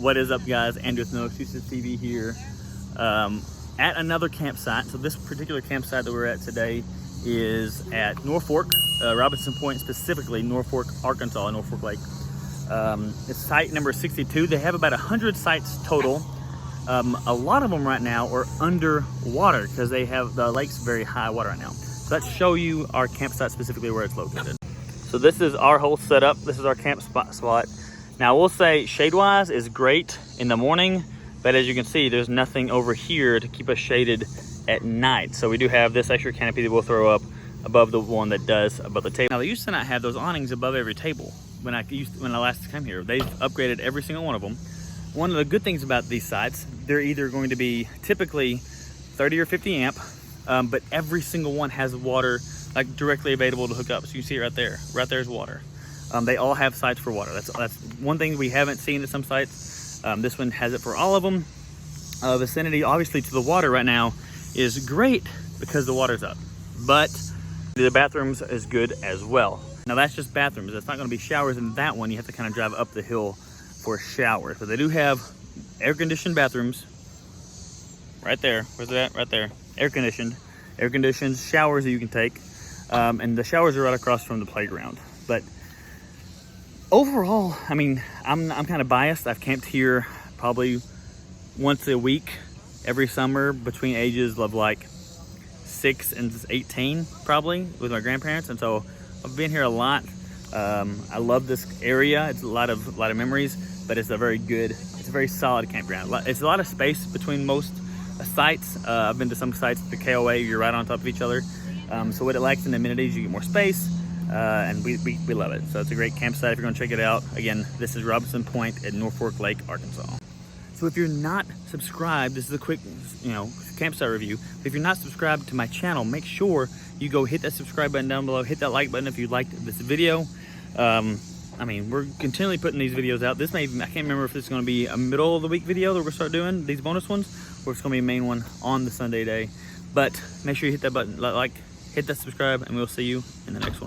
What is up, guys? Andrew with No Excuses TV here at another campsite. So this particular campsite that we're at today is at Norfork, Robinson Point, specifically Norfork, Arkansas, Norfork Lake. It's site number 62. They have about 100 sites total. A lot of them right now are underwater because they have the lake's very high water right now. So let's show you our campsite, specifically where it's located. So this is our whole setup. This is our camp spot. Now I will say shade-wise is great in the morning, but as you can see, there's nothing over here to keep us shaded at night. So we do have this extra canopy that we'll throw up above the one that does above the table. Now they used to not have those awnings above every table when I last came here. They've upgraded every single one of them. One of the good things about these sites, they're either going to be typically 30 or 50 amp, but every single one has water like directly available to hook up. So you can see it right there. Right there's water. They all have sites for water. That's one thing we haven't seen at some sites. This one has it for all of them. Vicinity, obviously, to the water right now is great because the water's up. But the bathrooms is good as well. Now that's just bathrooms. That's not going to be showers in that one. You have to kind of drive up the hill for showers. But they do have air-conditioned bathrooms right there. Where's that? Right there. Air-conditioned showers that you can take. And the showers are right across from the playground. But overall, I mean, I'm kind of biased. I've camped here probably once a week every summer between ages of like 6 and 18 probably with my grandparents, and so I've been here a lot. I love this area. It's a lot of memories, but it's a very solid campground. It's a lot of space between most sites. I've been to some sites, the KOA, you're right on top of each other. So what it lacks in amenities, you get more space. And we love it. So it's a great campsite if you're going to check it out. Again, this is Robinson Point at Norfork Lake, Arkansas. So if you're not subscribed, this is a quick, campsite review. But if you're not subscribed to my channel, make sure you go hit that subscribe button down below. Hit that like button if you liked this video. I mean, we're continually putting these videos out. This I can't remember if this is going to be a middle of the week video that we're going to start doing, these bonus ones, or it's going to be a main one on the Sunday day. But make sure you hit that button, hit that subscribe, and we'll see you in the next one.